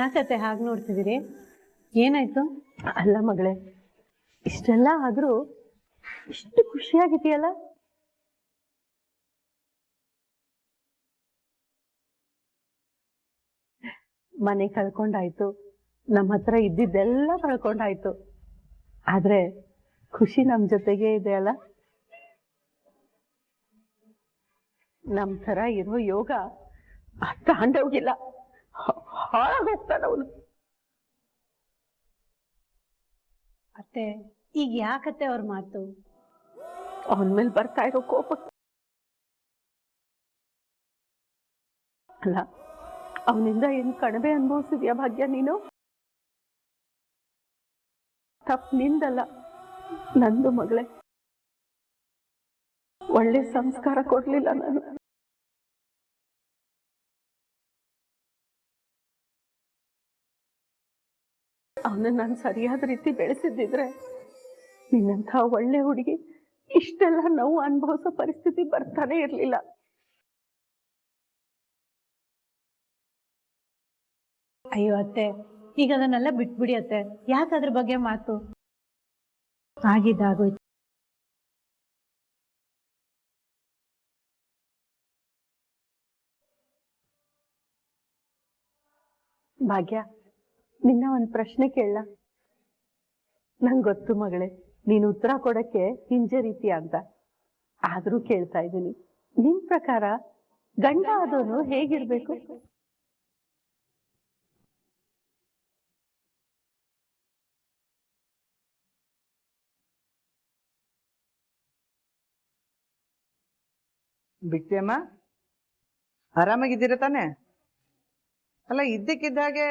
ಯಾಕತ್ತೆ ಹಾಗೆ ನೋಡ್ತಿದ್ದೀರಿ? ಏನಾಯ್ತು? ಅಲ್ಲ ಮಗಳೇ, ಇಷ್ಟೆಲ್ಲ ಆದ್ರೂ ಇಷ್ಟು ಖುಷಿಯಾಗಿದೆಯಲ್ಲ? ಮನೆ ಕಳ್ಕೊಂಡಾಯ್ತು, ನಮ್ಮ ಹತ್ರ ಇದ್ದಿದ್ದೆಲ್ಲ ಕಳ್ಕೊಂಡಾಯ್ತು, ಆದ್ರೆ ಖುಷಿ ನಮ್ ಜೊತೆಗೆ ಇದೆ ಅಲ್ಲ? ನಮ್ ತರ ಇರೋ ಯೋಗ ತಾಂಡವ್ಗಿಲ್ಲ, ಹಾಳಾಗೋಗ್ತಾನ ಅವನು. ಅತ್ತೆ, ಈಗ ಯಾಕತ್ತೆ ಅವ್ರ ಮಾತು? ಅವನ ಮೇಲೆ ಬರ್ತಾ ಇರೋ ಕೋಪ ಅಲ್ಲ, ಅವನಿಂದ ಏನ್ ಕಡಿಮೆ ಅನುಭವಿಸಿದ್ಯಾ ಭಾಗ್ಯ ನೀನು? ತಪ್ಪು ನಿಂದಲ್ಲ, ನಂದು ಮಗಳೇ. ಒಳ್ಳೆ ಸಂಸ್ಕಾರ ಕೊಡ್ಲಿಲ್ಲ ನಾನು. ಅವನ ನಾನು ಸರಿಯಾದ ರೀತಿ ಬೆಳೆಸಿದ್ದಿದ್ರೆ ನಿನ್ನಂಥ ಒಳ್ಳೆ ಹುಡುಗಿ ಇಷ್ಟೆಲ್ಲ ನೋವು ಅನುಭವಿಸೋ ಪರಿಸ್ಥಿತಿ ಬರ್ತಾನೆ ಇರ್ಲಿಲ್ಲ. ಅಯ್ಯೋ ಅತ್ತೆ, ಈಗ ಅದನ್ನೆಲ್ಲ ಬಿಟ್ಬಿಡಿ ಅತ್ತೆ, ಯಾಕದ್ರ ಬಗ್ಗೆ ಮಾತು? ಆಗಿದ್ದಾಗೋಯ್ತು. ಭಾಗ್ಯ, ನಿನ್ನ ಒಂದ್ ಪ್ರಶ್ನೆ ಕೇಳಲ್ಲ? ನಂಗೆ ಗೊತ್ತು ಮಗಳೇ, ನೀನು ಉತ್ತರ ಕೊಡಕ್ಕೆ ಹಿಂಜರಿತೀಯ ಅಂತ, ಆದ್ರೂ ಕೇಳ್ತಾ ಇದ್ದೀನಿ. ನಿನ್ ಪ್ರಕಾರ ಗಂಡ ಆದವನು ಹೇಗಿರ್ಬೇಕು? ಬಿಟ್ಟಿಯಮ್ಮ, ಆರಾಮಾಗಿದ್ದೀರ ತಾನೆ? ಅಲ್ಲ, ಇದ್ದಕ್ಕಿದ್ದಾಗೆ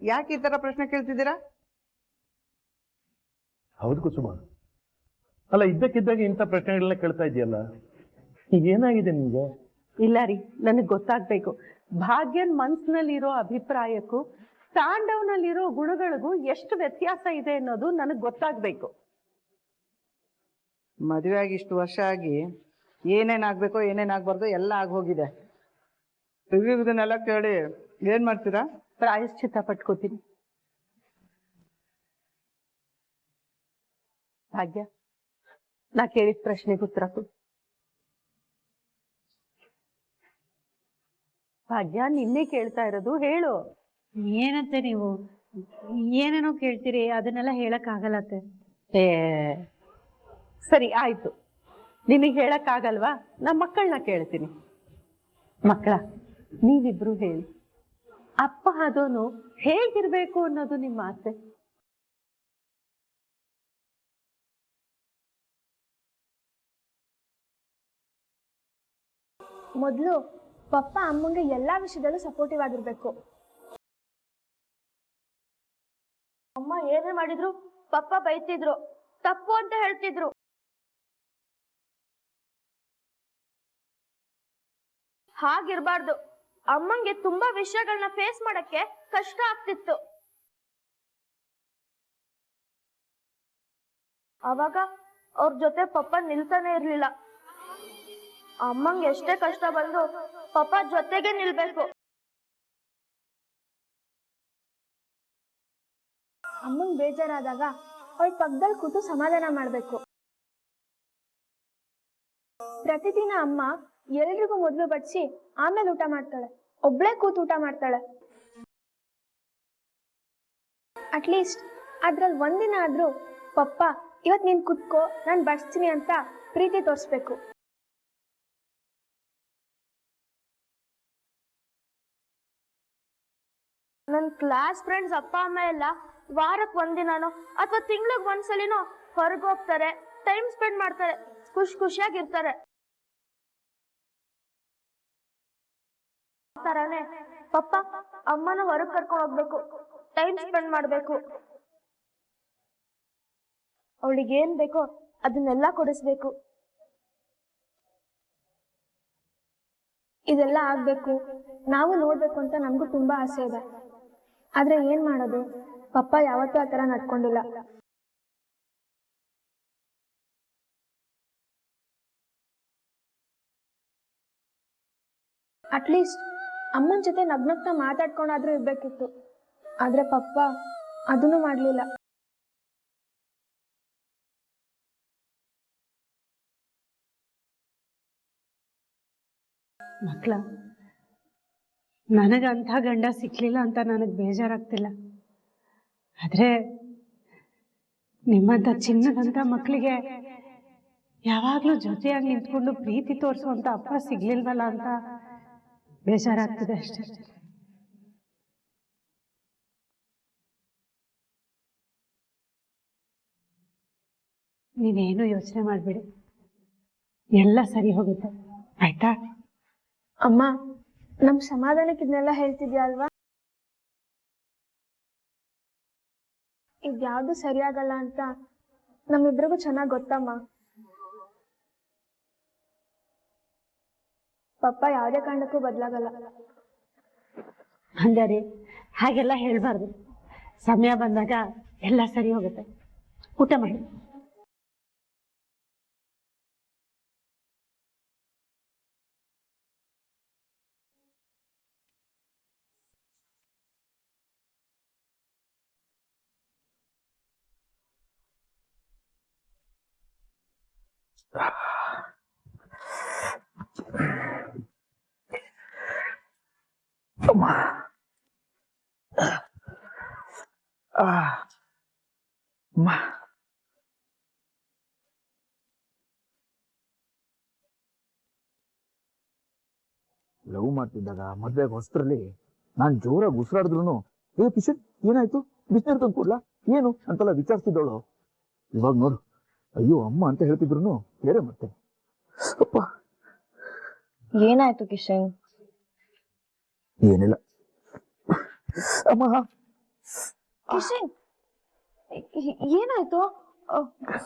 ಯಾಕೆ ಈ ತರ ಪ್ರಶ್ನೆ ಕೇಳ್ತಿದ್ದೀರಾ? ಹೌದು ಕುಸುಮ, ಅಲ್ಲ ಇದ್ದಕ್ಕಿದ್ದಾಗ ಇಂಥ ಪ್ರಶ್ನೆಗಳನ್ನ ಕೇಳ್ತಾ ಇದೆಯಲ್ಲ, ಈಗ ಏನಾಗಿದೆ ನಿಮ್ಗೆ? ಇಲ್ಲ ರೀ, ನನಗ್ ಗೊತ್ತಾಗ್ಬೇಕು. ಭಾಗ್ಯನ್ ಮನ್ಸಿನಲ್ಲಿರೋ ಅಭಿಪ್ರಾಯಕ್ಕೂ ತಾಂಡವ್ನಲ್ಲಿರೋ ಗುಣಗಳಿಗೂ ಎಷ್ಟು ವ್ಯತ್ಯಾಸ ಇದೆ ಅನ್ನೋದು ನನಗ್ ಗೊತ್ತಾಗ್ಬೇಕು. ಮದುವೆ ಆಗಿ ಇಷ್ಟು ವರ್ಷ ಆಗಿ ಏನೇನಾಗ್ಬೇಕೋ ಏನೇನಾಗ್ಬಾರ್ದು ಎಲ್ಲ ಆಗೋಗಿದೆ. ಇದನ್ನೆಲ್ಲ ಕೇಳಿ ಏನ್ ಮಾಡ್ತೀರಾ? ಪ್ರಾಯಶ್ಚಿತ್ತ ಪಟ್ಕೋತೀನಿ. ಭಾಗ್ಯ, ನಾ ಕೇಳಿದ ಪ್ರಶ್ನೆಗೆ ಉತ್ತರ ಕೊಡು. ಭಾಗ್ಯ, ನಿನ್ನೆ ಕೇಳ್ತಾ ಇರೋದು, ಹೇಳು. ಏನಂತೆ ನೀವು ಏನೇನೋ ಕೇಳ್ತೀರಿ, ಅದನ್ನೆಲ್ಲ ಹೇಳಕ್ ಆಗಲ್ಲತ್ತೆ. ಸರಿ ಆಯ್ತು, ನಿನಗೆ ಹೇಳಕ್ ಆಗಲ್ವಾ? ನಮ್ಮ ಮಕ್ಕಳನ್ನ ಕೇಳ್ತೀನಿ. ಮಕ್ಕಳ, ನೀವಿಬ್ರು ಹೇಳಿ, ಅಪ್ಪ ಆದೋನು ಹೇಗಿರ್ಬೇಕು ಅನ್ನೋದು ನಿಮ್ಮ ಆಸೆ? ಮೊದಲು ಪಪ್ಪ ಅಮ್ಮಂಗೆ ಎಲ್ಲಾ ವಿಷಯದಲ್ಲೂ ಸಪೋರ್ಟಿವ್ ಆಗಿರ್ಬೇಕು. ಅಮ್ಮ ಏನೇ ಮಾಡಿದ್ರು ಪಪ್ಪ ಬೈತಿದ್ರು, ತಪ್ಪು ಅಂತ ಹೇಳ್ತಿದ್ರು. ಹಾಗಿರ್ಬಾರ್ದು. ಅಮ್ಮಂಗೆ ತುಂಬಾ ವಿಷಯಗಳನ್ನ ಫೇಸ್ ಮಾಡಕ್ಕೆ ಕಷ್ಟ ಆಗ್ತಿತ್ತು. ಅವಾಗ ಅವ್ರ ಜೊತೆ ಪಪ್ಪ ನಿಲ್ತಾನೆ ಇರ್ಲಿಲ್ಲ. ಅಮ್ಮಂಗೆ ಎಷ್ಟೇ ಕಷ್ಟ ಬಂದು ಪಪ್ಪ ಜೊತೆಗೆ ನಿಲ್ಬೇಕು. ಅಮ್ಮಂಗ್ ಬೇಜಾರಾದಾಗ ಅವಳ ಪಕ್ಕದಲ್ಲಿ ಕೂತು ಸಮಾಧಾನ ಮಾಡ್ಬೇಕು. ಪ್ರತಿದಿನ ಅಮ್ಮ ಎಲ್ರಿಗೂ ಮೊದಲು ಬಡಿಸಿ ಆಮೇಲೆ ಊಟ ಮಾಡ್ತಾಳೆ, ಒಬ್ಳೆ ಕೂತು ಊಟ ಮಾಡ್ತಾಳೆ. ಅಟ್ಲೀಸ್ಟ್ ಅದ್ರಲ್ಲಿ ಒಂದಿನ ಆದ್ರೂ ಪಪ್ಪ ಇವತ್ ನೀನ್ ಕುತ್ಕೋ ನಾನ್ ಬಡಿಸ್ತೀನಿ ಅಂತ ಪ್ರೀತಿ ತೋರಿಸ್ಬೇಕು. ನನ್ ಕ್ಲಾಸ್ ಫ್ರೆಂಡ್ಸ್ ಅಪ್ಪ ಅಮ್ಮ ಎಲ್ಲ ವಾರಕ್ಕೆ ಒಂದಿನಾನೋ ಅಥವಾ ತಿಂಗ್ಳಿಗೆ ಒಂದ್ಸಲಿನೋ ಹೊರಗೆ ಹೋಗ್ತಾರೆ, ಟೈಮ್ ಸ್ಪೆಂಡ್ ಮಾಡ್ತಾರೆ, ಖುಷಿಯಾಗಿರ್ತಾರೆ. ತರಾನೇ ಪಪ್ಪ ಅಮ್ಮನ ಹೊರಗೆ ಕರ್ಕೊಂಡು ಹೋಗ್ಬೇಕು, ಟೈಮ್ ಸ್ಪೆಂಡ್ ಮಾಡ್ಬೇಕು. ಅವಳಿಗೆ ಏನ್ ಬೇಕೋ ಅದನ್ನೆಲ್ಲ ಕೊಡಿಸ್ಬೇಕು. ಇದೆಲ್ಲ ಆಗ್ಬೇಕು, ನಾವು ನೋಡ್ಬೇಕು ಅಂತ ನಮಗೂ ತುಂಬಾ ಆಸೆ ಇದೆ. ಆದ್ರೆ ಏನ್ ಮಾಡೋದು, ಪಪ್ಪ ಯಾವತ್ತೂ ಆ ಥರ ನಡ್ಕೊಂಡಿಲ್ಲ. ಅಟ್ಲೀಸ್ಟ್ ಅಮ್ಮನ ಜೊತೆ ನಗ್ನಗ್ತಾ ಮಾತಾಡ್ಕೊಂಡಾದ್ರೂ ಇರ್ಬೇಕಿತ್ತು. ಆದ್ರೆ ಪಪ್ಪ ಅದನ್ನು ಮಾಡ್ಲಿಲ್ಲ. ಮಕ್ಳ, ನನಗಂಥ ಗಂಡ ಸಿಕ್ಲಿಲ್ಲ ಅಂತ ನನಗೆ ಬೇಜಾರಾಗ್ತಿಲ್ಲ. ಆದ್ರೆ ನಿಮ್ಮಂಥ ಚಿನ್ನದಂಥ ಮಕ್ಕಳಿಗೆ ಯಾವಾಗಲೂ ಜೊತೆಯಾಗಿ ನಿಂತ್ಕೊಂಡು ಪ್ರೀತಿ ತೋರಿಸುವಂಥ ಅಪ್ಪ ಸಿಗ್ಲಿಲ್ವಲ್ಲ ಅಂತ ಬೇಜಾರಾಗ್ತಿದೆ ಅಷ್ಟೇ. ನೀವೇನು ಯೋಚನೆ ಮಾಡಬೇಡಿ, ಎಲ್ಲ ಸರಿ ಹೋಗುತ್ತೆ, ಆಯ್ತಾ? ಅಮ್ಮ, ನಮ್ ಸಮಾಧಾನಕ್ಕೆ ಇದನ್ನೆಲ್ಲ ಹೇಳ್ತಿದ್ಯಾ ಅಲ್ವಾ? ಇದ್ಯಾವ್ದು ಸರಿಯಾಗಲ್ಲ ಅಂತ ನಮ್ಮಿಬ್ರಿಗೂ ಚೆನ್ನಾಗಿ ಗೊತ್ತಮ್ಮ. ಪಪ್ಪ ಯಾವುದೇ ಕಾರಣಕ್ಕೂ ಬದಲಾಗಲ್ಲ. ಹಂಗಾರೆ ಹಾಗೆಲ್ಲ ಹೇಳ್ಬಾರ್ದು. ಸಮಯ ಬಂದಾಗ ಎಲ್ಲ ಸರಿ ಹೋಗುತ್ತೆ. ಊಟ ಮಾಡಿ. ಲವ್ ಮಾಡ್ತಿದ್ದಾಗ ಮದ್ವೆಗೆ ಹೊಸದ್ರಲ್ಲಿ ನಾನ್ ಜೋರಾಗಿ ಉಸಿರಾಡಿದ್ರು ಏ ಕಿಶನ್ ಏನಾಯ್ತು, ಬಿಸಿನೀರು ತಂದ್ಕೊಡ್ಲಾ ಏನು ಅಂತೆಲ್ಲ ವಿಚಾರಿಸ್ತಿದ್ದವಳು. ಇವಾಗ ನೋಡು, ಅಯ್ಯೋ ಅಮ್ಮ ಅಂತ ಹೇಳ್ತಿದ್ರು ಬೇರೆ ಮತ್ತೆ. ಅಪ್ಪ, ಏನಾಯ್ತು ಕಿಶನ್? ಏನಿಲ್ಲ ಅಮ್ಮ. ಕಿಶನ್, ಏನಾಯ್ತು?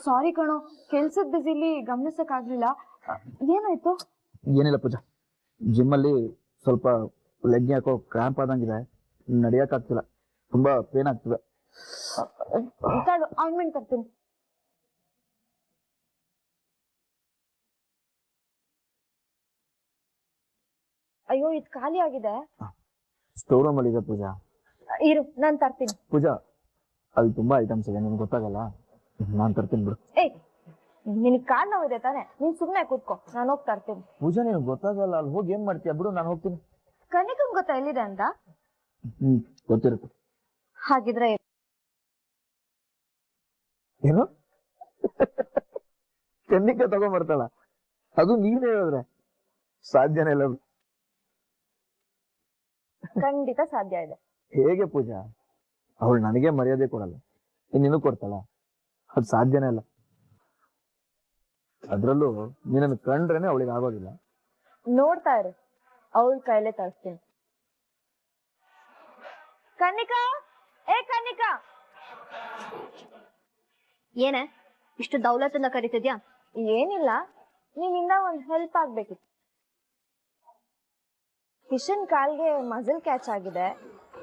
ಸಾರಿ ಕಣೋ, ಕೆಲ್ಸದ ಬಿಸಿಲಿ ಗಮನಿಸಕ್ ಆಗ್ಲಿಲ್ಲ. ಏನಾಯ್ತು? ಏನಿಲ್ಲ ಪೂಜಾ, ಜಿಮ್ ಅಲ್ಲಿ ಸ್ವಲ್ಪ ಲೆಗ್ ಯಾಕೋ ಕ್ರಾಂಪ್ ಆದಂಗಿದೆ, ನಡಿಯಕ್ ಆಗ್ತಿಲ್ಲ, ತುಂಬಾ ಪೇನ್ ಆಗ್ತಿದೆ. ಆಯಿಂಟ್ಮೆಂಟ್ ತರ್ತೀನಿ. ಅಯ್ಯೋ, ಇದು ಖಾಲಿ ಆಗಿದೆ. ಸ್ಟೋರ್ ರೂಮ್ ಅಲ್ಲಿ ಇದೆ ಪೂಜಾ. ಇರು, ನಾನ್ ತರ್ತೀನಿ. ಪೂಜಾ, ಅಲ್ಲಿ ತುಂಬಾ ಐಟಮ್ಸ್ ಇದೆ, ನಿಮ್ಗೆ ಗೊತ್ತಾಗಲ್ಲ, ನಾನ್ ತರ್ತೀನಿ ಬಿಡು. ಏಯ್, ನಿನಗ್ ಕಾಲ್ ನೋವಿದೆ ತಾನೆ, ನೀನ್ ಸುಮ್ನೆ ಕೂತ್ಕೋ, ನಾನು ಹೋಗಿ ತರ್ತೀನಿ. ಪೂಜಾ, ನಿಮ್ಗೆ ಗೊತ್ತಾಗಲ್ಲ, ಅಲ್ಲಿ ಹೋಗಿ ಏನ್ ಮಾಡ್ತೀಯ ಬಿಡು, ನಾನು ಹೋಗ್ತೀನಿ. ಕನಿಕಂಗ್ ಗೊತ್ತಾ ಎಲ್ಲಿದೆ ಅಂತ? ಗೊತ್ತಿರುತ್ತೆ. ಹಾಗಿದ್ರೆ ಏನು ಕನ್ನಿಕ ತಗೊಂಡ್ಬರ್ತಾಳ? ಅದು ನೀನ್ ಹೇಳಿದ್ರೆ ಸಾಧ್ಯನೇ ಇಲ್ಲ. ಖಂಡಿತ ಸಾಧ್ಯ ಇದೆ. ಹೇಗೆ ಪೂಜಾ? ಅವಳು ನನಗೆ ಮರ್ಯಾದೆ ಕೊಡಲ್ಲ, ನೀನು ಕೊಡ್ತಾಳ? ಅದು ಸಾಧ್ಯನೇ ಇಲ್ಲ. ಅದ್ರಲ್ಲೂ ನೀನನ್ನು ಕಂಡ್ರೇನೆ ಅವಳಿಗೆ ಆಗೋದಿಲ್ಲ. ನೋಡ್ತಾ ಇರು, ಅವಳ ಕೈಲೇ ತರಿಸ್ತೀನಿ. ಕನ್ನಿಕಾ, ಏ ಕನ್ನಿಕಾ! ಏನೇ ಇಷ್ಟು ದೌಲತನ್ನ ಕರಿತಿದ್ಯಾ? ಏನಿಲ್ಲ, ನೀನಿಂದ ಒಂದ್ ಹೆಲ್ಪ್ ಆಗ್ಬೇಕಿತ್ತು. ಕಿಶನ್ ಕಾಲ್ಗೆ ಮಸಲ್ ಕ್ಯಾಚ್ ಆಗಿದೆ,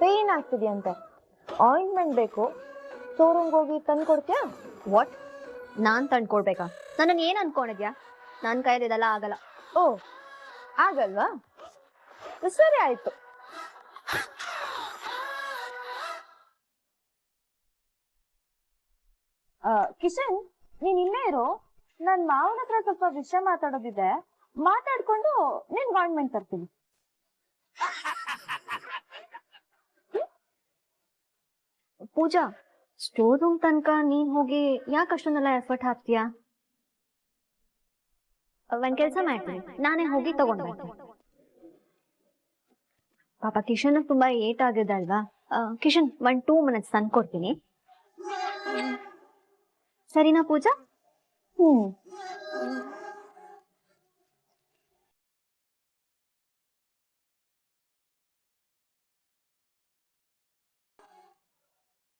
ಪೇನ್ ಆಗ್ತಿದ್ಯಂತೆ. ಆಯಿಂಟ್ಮೆಂಟ್ ಬೇಕು, ಶೋರೂಮ್ಗೆ ಹೋಗಿ ತಂದು ಕೊಡ್ತೀಯಾ? ವಾಟ್? ನಾನ್ ತಂದ್ಕೊಡ್ಬೇಕಾ? ನನ್ನ ಏನ್ ಅನ್ಕೊಂಡಿದ್ಯಾ? ನನ್ ಕೈಯಲ್ಲಿ ಇದೆಲ್ಲ ಆಗಲ್ಲ. ಓ, ಆಗಲ್ವಾ? ಸರಿ ಆಯ್ತು. ಕಿಶನ್, ನೀನ್ ಇಲ್ಲೇ ಇರೋ, ನನ್ ಮಾವನ ಹತ್ರ ಸ್ವಲ್ಪ ವಿಷಯ ಮಾತಾಡೋದಿದೆ, ಮಾತಾಡ್ಕೊಂಡು ನಿನ್ ಆಯಿಂಟ್ಮೆಂಟ್ ತರ್ತೀನಿ. ಪೂಜಾ, ಸ್ಟೋರ್ ರೂಮ್ ತನಕ ನೀನ್ ಹೋಗಿ ಯಾಕೆ ಅಷ್ಟೊಂದೆಲ್ಲ ಎಫರ್ಟ್ ಹಾಕ್ತೀಯಾ? ಒಂದ್ ಕೆಲ್ಸ ಮಾಡ್ತೀನಿ, ನಾನೇ ಹೋಗಿ ತಗೊಂಡ್ ಬರ್ತೀನಿ. ಪಾಪ ಕಿಶನ್ ತುಂಬಾ ಏಟ್ ಆಗಿದೆ ಅಲ್ವಾ? ಕಿಶನ್ 1-2 ಮಿನಿಟ್ಸ್ ತಂದ್ಕೊಡ್ತೀನಿ, ಸರಿನಾ ಪೂಜಾ?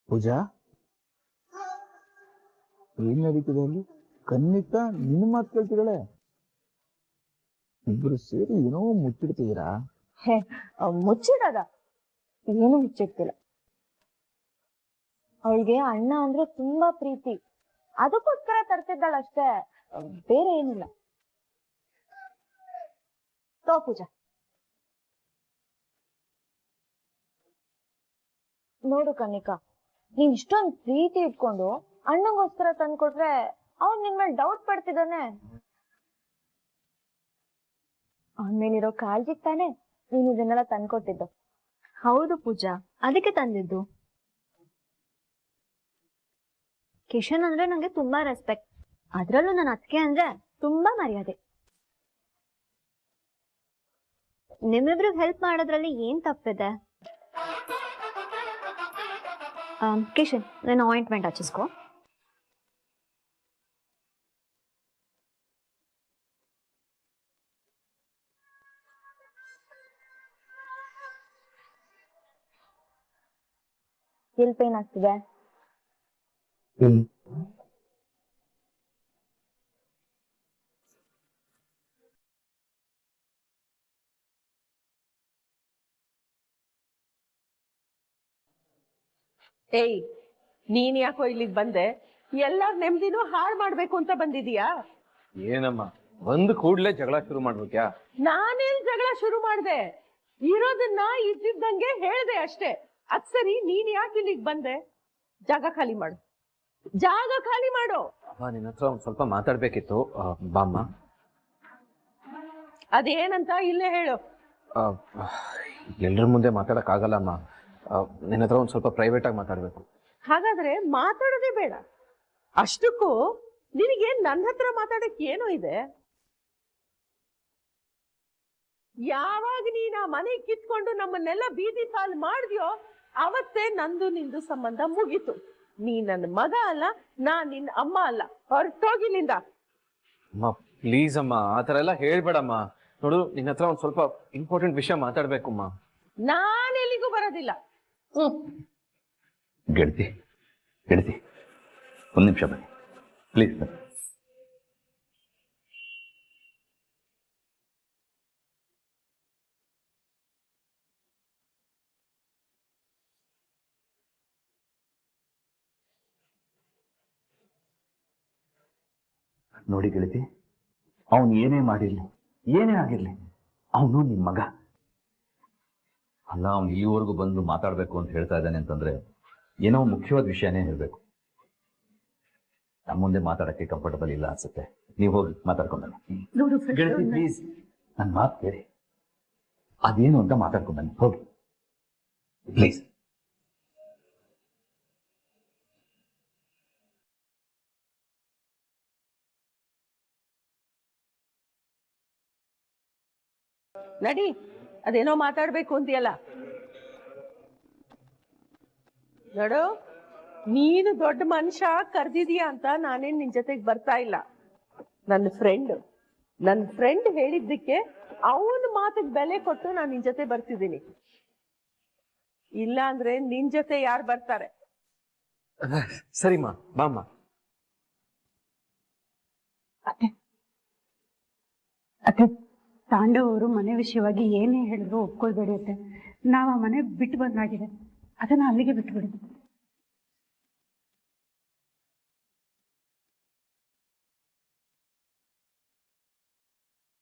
ಪೂಜಾ, ಏನ್ ನಡೀತಿದೆ ಅಲ್ಲಿ? ಕನ್ನಿಕ ನಿನ್ನ ಮಾತು ಕೇಳ್ತಿದ್ದಾಳೆ, ಇಬ್ರು ಸೇರಿ ಏನೋ ಮುಚ್ಚಿಡ್ತಿದ್ದೀರಾ? ಮುಚ್ಚಿಡದ? ಏನು ಮುಚ್ಚಿಡ್ತಿಲ್ಲ. ಅವಳಿಗೆ ಅಣ್ಣ ಅಂದ್ರೆ ತುಂಬಾ ಪ್ರೀತಿ, ಅದಕ್ಕೋಸ್ಕರ ತರ್ತಿದ್ದಾಳಷ್ಟೇ, ಬೇರೆ ಏನಿಲ್ಲ. ತೋ ಪೂಜಾ, ನೋಡು ಕನ್ನಿಕಾ, ನೀನ್ ಇಷ್ಟೊಂದು ಪ್ರೀತಿ ಇಟ್ಕೊಂಡು ಅಣ್ಣಂಗೋಸ್ಕರ ತಂದ್ಕೊಟ್ರೆ ಅವ್ನ್ ನಿನ್ ಮೇಲೆ ಡೌಟ್ ಪಡ್ತಿದ್ದಾನೆ. ಅವನ್ ಮೇಲಿರೋ ಕಾಳಜಿಗ್ ತಾನೆ ನೀನ್ ಇದನ್ನೆಲ್ಲ ತಂದ್ಕೊಟ್ಟಿದ್ದು. ಹೌದು ಪೂಜಾ, ಅದಕ್ಕೆ ತಂದಿದ್ದು. ಕಿಶನ್ ಅಂದ್ರೆ ನಂಗೆ ತುಂಬಾ ರೆಸ್ಪೆಕ್ಟ್, ಅದ್ರಲ್ಲೂ ನನ್ನ ಅತ್ತಿಗೆ ಅಂದ್ರೆ ತುಂಬಾ ಮರ್ಯಾದೆ. ನಿಮ್ಮಿಬ್ರಿಗೆ ಹೆಲ್ಪ್ ಮಾಡೋದ್ರಲ್ಲಿ ಏನ್ ತಪ್ಪಿದೆ? ಕಿಶನ್, ನಾನು ಆಯಿಂಟ್ಮೆಂಟ್ ಹಚ್ಚಿಸ್ಕೋ. ಎಲ್ಲಿ ಪೇನ್ ಆಗ್ತಿದೆ? ಏಯ್, ನೀನ್ ಯಾಕೋ ಇಲ್ಲಿಗೆ ಬಂದೆ? ಎಲ್ಲಾರ್ ನೆಮ್ಮದಿನೂ ಹಾಳು ಮಾಡ್ಬೇಕು ಅಂತ ಬಂದಿದೀಯಾ? ಏನಮ್ಮ ಬಂದು ಕೂಡ್ಲೆ ಜಗಳ ಶುರು ಮಾಡ್ಬೇಕ್ಯಾ? ನಾನೇನ್ ಜಗಳ ಶುರು ಮಾಡ್ದೆ? ಇರೋದನ್ನ ಇದ್ದಿದ್ದಂಗೆ ಹೇಳ್ದೆ ಅಷ್ಟೇ. ಅದ್ ಸರಿ, ನೀನ್ ಯಾಕೆ ಇಲ್ಲಿಗೆ ಬಂದೆ? ಜಾಗ ಖಾಲಿ ಮಾಡು, ಜಾಗ ಖಾಲಿ ಮಾಡು. ಅಮ್ಮ ನಿನ್ನ ಹತ್ರ ಒಂದ್ ಸ್ವಲ್ಪ ಮಾತಾಡ್ಬೇಕಿತ್ತು. ಬಾಮ್ಮ. ಅದೇನಂತ ಇಲ್ಲೇ ಹೇಳು. ಎಲ್ರ ಮುಂದೆ ಮಾತಾಡಕ್ ಆಗಲ್ಲಮ್ಮ. ನಿನ್ನ ಹತ್ರ ಒಂದ್ ಸ್ವಲ್ಪ ಪ್ರೈವೇಟ್ ಆಗಿ ಮಾತಾಡ್ಬೇಕು. ಹಾಗಾದ್ರೆ ಮಾತಾಡೋದೇ ಬೇಡ. ಅಷ್ಟಕ್ಕೂ ನಿನಗೆ ನನ್ನ ಹತ್ರ ಮಾತಾಡಕ್ ಏನೋ ಇದೆ? ಯಾವಾಗ ನೀನ್ ಆ ಮನೆ ಕಿತ್ಕೊಂಡು ನಮ್ಮನ್ನೆಲ್ಲ ಬೀದಿ ಸಾಲು ಮಾಡಿದ್ಯೋ ಅವತ್ತೇ ನಂದು ನಿಂದು ಸಂಬಂಧ ಮುಗೀತು. ನೀ ನನ್ನ ಮಗ ಅಲ್ಲ, ನಾನ್ ನಿನ್ನ ಅಮ್ಮ ಅಲ್ಲ. ಹೊರಟೋಗಿಲ್ಲಿಂದ. ಅಮ್ಮ ಪ್ಲೀಸ್ ಅಮ್ಮ, ಆ ಥರ ಎಲ್ಲ ಹೇಳ್ಬೇಡಮ್ಮ. ನೋಡು, ನಿನ್ನ ಹತ್ರ ಒಂದ್ ಸ್ವಲ್ಪ ಇಂಪಾರ್ಟೆಂಟ್ ವಿಷಯ ಮಾತಾಡ್ಬೇಕು ಅಮ್ಮ. ನಾನೆಲ್ಲಿಗೂ ಬರೋದಿಲ್ಲ. ಗೆಳತಿ ಗೆಳತಿ, ಒಂದು ನಿಮಿಷ ಬನ್ನಿ ಪ್ಲೀಸ್. ಬನ್ನಿ. ನೋಡಿ ಗೆಳತಿ, ಅವನು ಏನೇ ಮಾಡಿರ್ಲಿ, ಏನೇ ಆಗಿರ್ಲಿ, ಅವನು ನಿಮ್ಮ ಮಗ ಅಲ್ಲ. ಅವನು ಇಲ್ಲಿವರೆಗೂ ಬಂದು ಮಾತಾಡ್ಬೇಕು ಅಂತ ಹೇಳ್ತಾ ಇದ್ದಾನೆ ಅಂತಂದ್ರೆ ಏನೋ ಮುಖ್ಯವಾದ ವಿಷಯನೇ ಹೇಳ್ಬೇಕು. ನಮ್ಮ ಮುಂದೆ ಮಾತಾಡಕ್ಕೆ ಕಂಫರ್ಟಬಲ್ ಇಲ್ಲ ಅನ್ಸುತ್ತೆ. ನೀವು ಹೋಗಿ ಮಾತಾಡ್ಕೊಂಡ್ಬನ್ನಿ. ಗೆಳತಿ ಪ್ಲೀಸ್, ನನ್ನ ಮಾತು ಕೇಳಿ. ಅದೇನು ಅಂತ ಮಾತಾಡ್ಕೊಂಡ್ಬನ್ನಿ, ಹೋಗಿ ಪ್ಲೀಸ್. ನಡಿ, ಅದೇನೋ ಮಾತಾಡ್ಬೇಕು ಅಂತೀಯಲ್ಲ. ನೋಡು, ನೀನು ದೊಡ್ಡ ಮನುಷ್ಯ ಕರ್ದಿದೀಯ ಅಂತ ನಾನೇನ್ ನಿನ್ ಜೊತೆಗೆ ಬರ್ತಾ ಇಲ್ಲ. ನನ್ನ ಫ್ರೆಂಡ್ ಹೇಳಿದ್ದಕ್ಕೆ ಅವನ ಮಾತಿಗೆ ಬೆಲೆ ಕೊಟ್ಟು ನಾನು ನಿನ್ ಜೊತೆ ಬರ್ತಿದ್ದೀನಿ. ಇಲ್ಲ ಅಂದ್ರೆ ನಿನ್ ಜೊತೆ ಯಾರು ಬರ್ತಾರೆ? ಸರಿಮ್ಮ, ಬಾಮ್ಮ. ಅತ್ತೆ, ತಾಂಡವ್ ಅವರು ಮನೆ ವಿಷಯವಾಗಿ ಏನೇ ಹೇಳಿದ್ರು ಒಪ್ಕೊಳ್ಬೇಡಿ ಅತ್ತೆ. ನಾವು ಆ ಮನೆ ಬಿಟ್ಟು ಬಂದಾಗಿದೆ, ಅದನ್ನ ಅಲ್ಲಿಗೆ ಬಿಟ್ಟು ಬಿಡಿದ್ವಿ.